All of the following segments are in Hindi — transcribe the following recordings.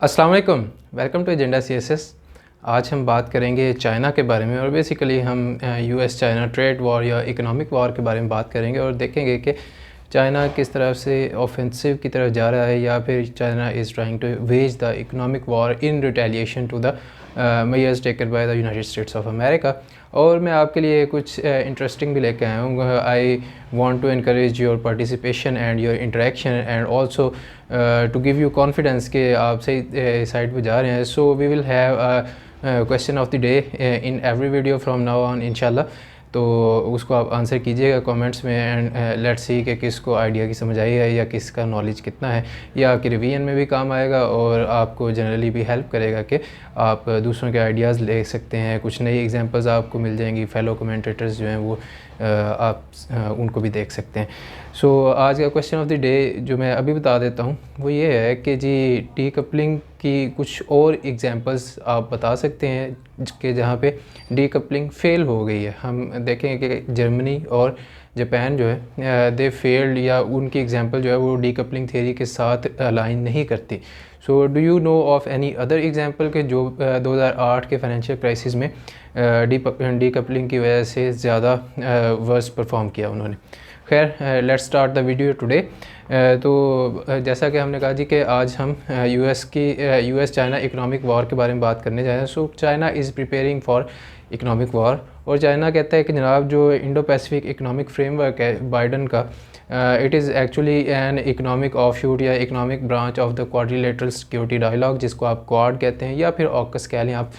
अस्सलाम वालेकुम, वेलकम टू एजेंडा सीएसएस। आज हम बात करेंगे चाइना के बारे में और बेसिकली हम यूएस चाइना ट्रेड वॉर या इकोनॉमिक वॉर के बारे में बात करेंगे और देखेंगे कि चाइना किस तरह से ऑफेंसिव की तरफ जा रहा है या फिर China is trying to wage the economic war in retaliation to the measures taken by the United States of America. और मैं आपके लिए कुछ इंटरेस्टिंग भी लेके आया हूँ। I want to encourage your participation and your interaction and also to give you confidence कि आप सही साइड पे जा रहे हैं। So we will have question of the day in every video from now on इंशाल्लाह। तो उसको आप आंसर कीजिएगा कमेंट्स में एंड लेट्स सी कि किसको आइडिया की समझ आई है या किसका नॉलेज कितना है, या कि रिवीजन में भी काम आएगा और आपको जनरली भी हेल्प करेगा कि आप दूसरों के आइडियाज़ ले सकते हैं। कुछ नई एग्जांपल्स आपको मिल जाएंगी, फेलो कमेंटेटर्स जो हैं वो आप उनको भी देख सकते हैं। सो आज का क्वेश्चन ऑफ द डे जो मैं अभी बता देता हूँ वो ये है कि जी डीकपलिंग की कुछ और एग्जांपल्स आप बता सकते हैं कि जहाँ पे डीकपलिंग फेल हो गई है। हम देखेंगे कि जर्मनी और जापान जो है दे फेल्ड, या उनकी एग्जांपल जो है वो डीकपलिंग थ्योरी के साथ अलाइन नहीं करती। So do you know of any other example के जो 2008 के फाइनेंशियल क्राइसिस में डीकपलिंग की वजह से ज़्यादा वर्स परफॉर्म किया उन्होंने। खैर let's start the video today. तो जैसा कि हमने कहा जी कि आज हम यूएस चाइना इकोनॉमिक वॉर के बारे में बात करने जा रहे हैं। So China is preparing for economic war, और चाइना कहता है कि जनाब जो इंडो पैसिफिक इकोनॉमिक फ्रेमवर्क है बाइडन का, it is actually an economic offshoot या economic branch of the quadrilateral security dialogue, जिसको आप क्वाड कहते हैं या फिर ऑकस कह लें आप।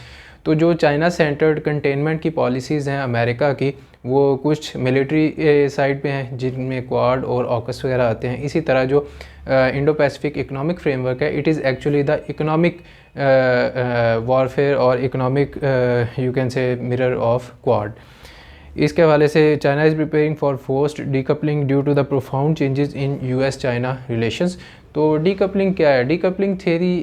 तो जो चाइना सेंटर्ड कंटेनमेंट की पॉलिसीज़ हैं अमेरिका की, वो कुछ मिलिट्री साइड पे हैं जिनमें क्वाड और ऑकस वगैरह आते हैं। इसी तरह जो इंडो पैसिफिक इकोनॉमिक फ्रेमवर्क है, it is actually the economic warfare और economic you can say mirror of Quad. इसके हवाले से China is preparing for forced decoupling due to the profound changes in US China relations. तो डीकपलिंग क्या है? Decoupling theory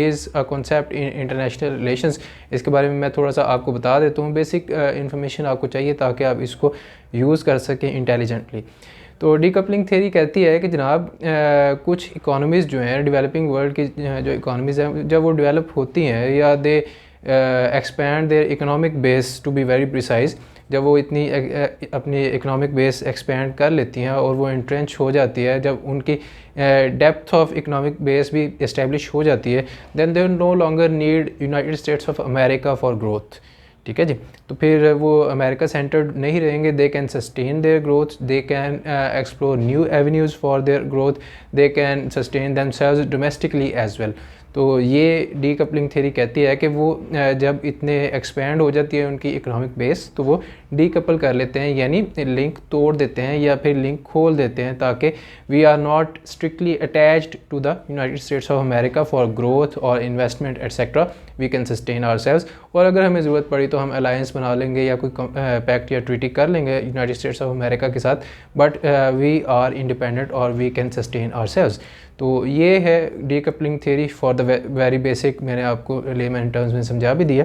is a concept in international relations. इसके बारे में मैं थोड़ा सा आपको बता देता हूँ। बेसिक इन्फॉर्मेशन आपको चाहिए ताकि आप इसको यूज़ कर सकें इंटेलिजेंटली। तो डीकपलिंग थ्योरी कहती है कि जनाब कुछ इकोनॉमीज़ जो हैं डेवलपिंग वर्ल्ड की जो इकोनॉमीज़ हैं, जब वो डेवलप होती हैं या they expand their economic base to be very precise, जब वो इतनी अपनी इकोनॉमिक बेस एक्सपेंड कर लेती हैं और वो इंट्रेंच हो जाती है, जब उनकी डेप्थ ऑफ इकोनॉमिक बेस भी इस्टेब्लिश हो जाती है, then they no longer need United States of America for growth. ठीक है जी। तो फिर वो अमेरिका सेंटर्ड नहीं रहेंगे। They can sustain their growth, they can explore new avenues for their growth, they can sustain themselves domestically as well. तो ये डीकपलिंग थ्योरी कहती है कि वो जब इतने एक्सपेंड हो जाती है उनकी इकोनॉमिक बेस, तो वो डीकपल कर लेते हैं, यानी लिंक तोड़ देते हैं या फिर लिंक खोल देते हैं, ताकि we are not strictly attached to the United States of America for growth और investment etcetera, we can sustain ourselves. और अगर हमें ज़रूरत पड़ी तो हम अलायंस बना लेंगे या कोई पैक्ट या ट्रीटी कर लेंगे यूनाइटेड स्टेट्स ऑफ अमेरिका के साथ, बट वी आर इंडिपेंडेंट और वी कैन सस्टेन आवरसेल्व्स। तो ये है decoupling theory for the very basic, मैंने आपको लेमैन टर्म्स में समझा भी दिया।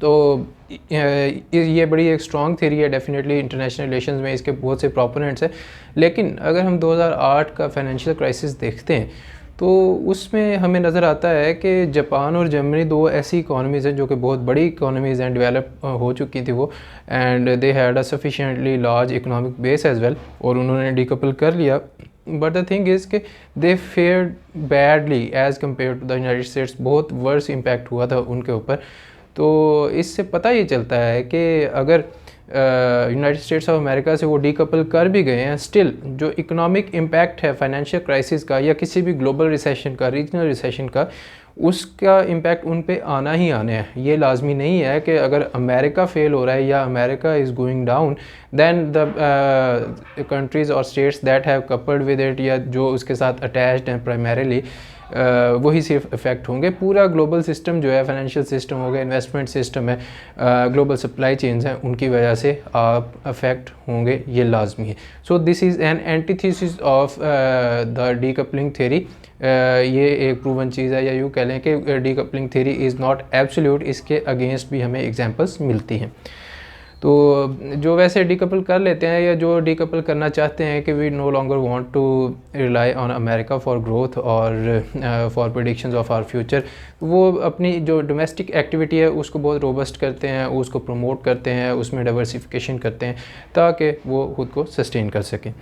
तो ये बड़ी एक स्ट्रॉन्ग थ्योरी है डेफिनेटली। इंटरनेशनल रिलेशंस में इसके बहुत से प्रोपोनेंट्स हैं, लेकिन अगर हम 2008 का फाइनेंशियल क्राइसिस देखते हैं तो उसमें हमें नज़र आता है कि जापान और जर्मनी दो ऐसी इकोनॉमीज़ हैं जो कि बहुत बड़ी इकोनॉमीज़ हैं, डेवलप हो चुकी थी वो, and they had a sufficiently large economic base as well, और उन्होंने डीकपल कर लिया। बट द थिंग इज़ कि they fared badly as compare to the United States. बहुत वर्स इम्पैक्ट हुआ था उनके ऊपर। तो इससे पता ये चलता है कि अगर यूनाइटेड स्टेट्स ऑफ अमेरिका से वो डीकपल कर भी गए हैं, स्टिल जो इकोनॉमिक इम्पैक्ट है फाइनेंशियल क्राइसिस का या किसी भी ग्लोबल रिसेशन का, रीजनल रिसेशन का, उसका इम्पैक्ट उन पे आना ही आना है। ये लाजमी नहीं है कि अगर अमेरिका फेल हो रहा है या America is going down, then the countries और states that have coupled with it या जो उसके साथ अटैच्ड हैं प्राइमरीली, वही सिर्फ इफ़ेक्ट होंगे। पूरा ग्लोबल सिस्टम जो है, फाइनेंशियल सिस्टम हो गया, इन्वेस्टमेंट सिस्टम है, ग्लोबल सप्लाई चेन्स हैं, उनकी वजह से आप अफेक्ट होंगे, ये लाजमी है। So this is an antithesis of the decoupling theory. ये एक प्रूवन चीज़ है, या यूँ कह लें कि decoupling theory is not absolute, इसके अगेंस्ट भी हमें एग्जांपल्स मिलती हैं। तो जो वैसे डीकपल कर लेते हैं या जो डीकपल करना चाहते हैं कि we no longer want to rely on America for growth और for predictions of our future, वो अपनी जो डोमेस्टिक एक्टिविटी है उसको बहुत रोबस्ट करते हैं, उसको प्रमोट करते हैं, उसमें डाइवर्सिफिकेशन करते हैं ताकि वो खुद को सस्टेन कर सकें।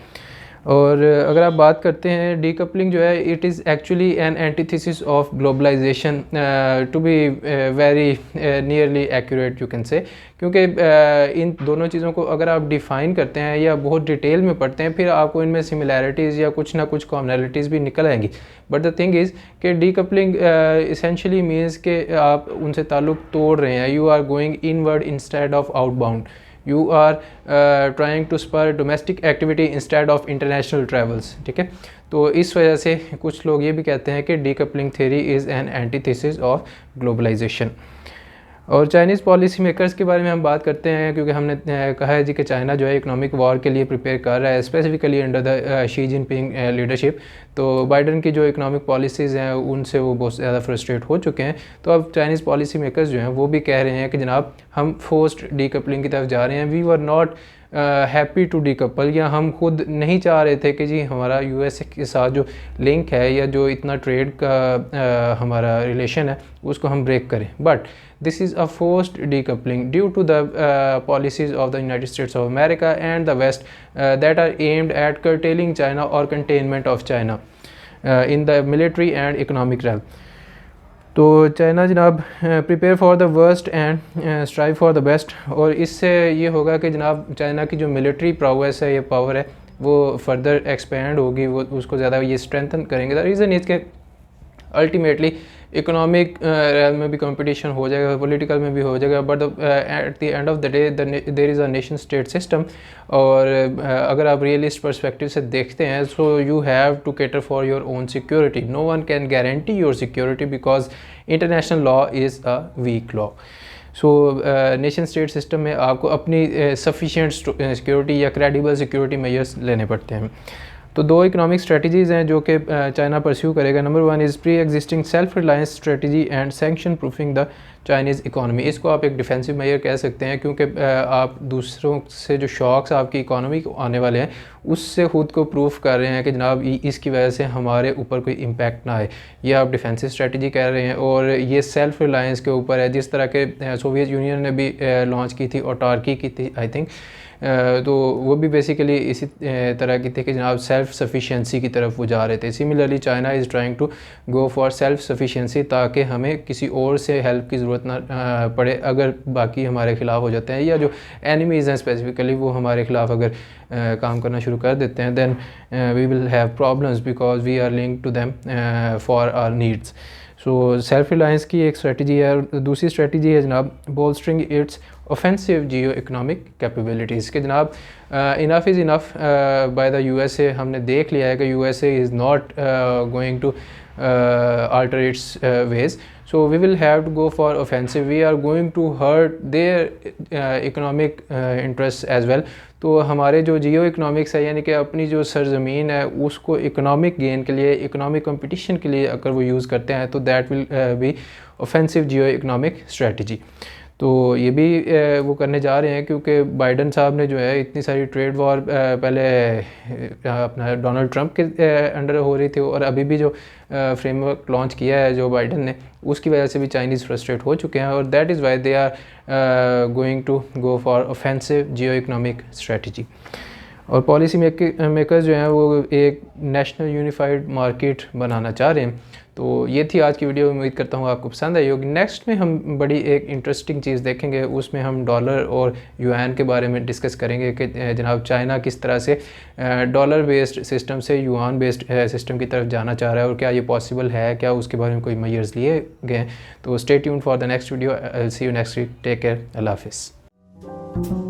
और अगर आप बात करते हैं डीकपलिंग जो है, it is actually an antithesis of globalisation, to be very nearly accurate you can say, क्योंकि इन दोनों चीज़ों को अगर आप डिफ़ाइन करते हैं या बहुत डिटेल में पढ़ते हैं फिर आपको इनमें सिमिलैरिटीज़ या कुछ ना कुछ कॉमनैलिटीज़ भी निकल आएंगी। बट द थिंग इज़ कि डीकपलिंग इसेंशली मीन्स कि आप उनसे ताल्लुक़ तोड़ रहे हैं, you are going inward instead of outbound, you are trying to spur domestic activity instead of international travels, ठीक है। तो इस वजह से कुछ लोग ये भी कहते हैं कि decoupling theory is an antithesis of globalisation. और चाइनीज़ पॉलिसी मेकर्स के बारे में हम बात करते हैं, क्योंकि हमने कहा है जी कि चाइना जो है इकोनॉमिक वॉर के लिए प्रिपेयर कर रहा है, specifically under the Xi Jinping leadership. तो बाइडन की जो इकोनॉमिक पॉलिसीज़ हैं उनसे वो बहुत ज़्यादा फ्रस्ट्रेट हो चुके हैं। तो अब चाइनीज़ पॉलिसी मेकर्स जो हैं वो भी कह रहे हैं कि जनाब हम फोर्स्ड डीकपलिंग की तरफ जा रहे हैं, we were not happy to decouple, या हम खुद नहीं चाह रहे थे कि जी हमारा यूएस के साथ जो लिंक है या जो इतना ट्रेड का हमारा रिलेशन है उसको हम ब्रेक करें। But this is a forced decoupling due to the policies of the United States of America and the West that are aimed at curtailing China or containment of China in the military and economic realm. तो चाइना जनाब prepare for the worst and strive for the best, और इससे ये होगा कि जनाब चाइना की जो मिलिट्री प्रोग्रेस है या पावर है वो फर्दर एक्सपेंड होगी, वो उसको ज़्यादा ये स्ट्रेंथन करेंगे। द रीज़न इज़ के अल्टीमेटली इकोनॉमिक में भी कंपटीशन हो जाएगा, पॉलिटिकल में भी हो जाएगा, but at the end of the day there is a nation state system. और अगर आप रियलिस्ट पर्सपेक्टिव से देखते हैं, so you have to cater for your own security, no one can guarantee your security because international law is a weak law. So nation state system में आपको अपनी सफिशिएंट सिक्योरिटी या क्रेडिबल सिक्योरिटी मेजर्स लेने पड़ते हैं। तो दो इकोनॉमिक स्ट्रेटजीज़ हैं जो कि चाइना परस्यू करेगा। Number one is pre existing self reliance strategy and sanction proofing the Chinese economy. इसको आप एक डिफेंसिव मेजर कह सकते हैं, क्योंकि आप दूसरों से जो शॉक्स आपकी इकॉनमी को आने वाले हैं उससे ख़ुद को प्रूफ कर रहे हैं कि जनाब इसकी वजह से हमारे ऊपर कोई इम्पैक्ट ना आए, ये आप डिफेंसिव स्ट्रेटजी कह रहे हैं। और ये सेल्फ रिलायंस के ऊपर है, जिस तरह के सोवियत यूनियन ने भी लॉन्च की थी, ऑटार्की की थी आई थिंक, तो वो भी बेसिकली इसी तरह की थी कि जनाब सेल्फ सफिशिएंसी की तरफ वो जा रहे थे। Similarly China is trying to go for self sufficiency, ताकि हमें किसी और से हेल्प की ज़रूरत ना पड़े अगर बाकी हमारे ख़िलाफ़ हो जाते हैं, या जो एनिमीज़ हैं स्पेसिफिकली वो हमारे ख़िलाफ़ अगर काम करना शुरू कर देते हैं, then we will have problems because we are linked to them for our needs. So self reliance की एक स्ट्रेटजी है। और दूसरी स्ट्रेटजी है जनाब bolstering its offensive geo economic capabilities के जनाब enough is enough by the USA. हमने देख लिया है कि USA is not going to alter its ways, so we will have to go for offensive, we are going to hurt their economic interests as well। तो हमारे जो जियो इकोनॉमिक्स है, यानी कि अपनी जो सरज़मीन है उसको इकोनॉमिक गेन के लिए, इकोनॉमिक कंपटीशन के लिए अगर वो यूज़ करते हैं तो that will be offensive geo economic strategy. तो ये भी वो करने जा रहे हैं, क्योंकि बाइडन साहब ने जो है इतनी सारी ट्रेड वॉर पहले अपना डोनाल्ड ट्रंप के अंडर हो रही थी, और अभी भी जो फ्रेमवर्क लॉन्च किया है जो बाइडन ने, उसकी वजह से भी चाइनीज़ फ्रस्ट्रेट हो चुके हैं, और that is why they are going to go for offensive geo economic strategy. और पॉलिसी मेकर्स जो हैं वो एक नेशनल यूनिफाइड मार्केट बनाना चाह रहे हैं। तो ये थी आज की वीडियो, उम्मीद करता हूँ आपको पसंद आई होगी। नेक्स्ट में हम बड़ी एक इंटरेस्टिंग चीज़ देखेंगे, उसमें हम डॉलर और युआन के बारे में डिस्कस करेंगे कि जनाब चाइना किस तरह से डॉलर बेस्ड सिस्टम से युआन बेस्ड सिस्टम की तरफ जाना चाह रहा है, और क्या ये पॉसिबल है, क्या उसके बारे में कोई मेजर्स लिए गए। तो stay tuned for the next video, I will see you next week, take care, अल्लाह हाफिज़।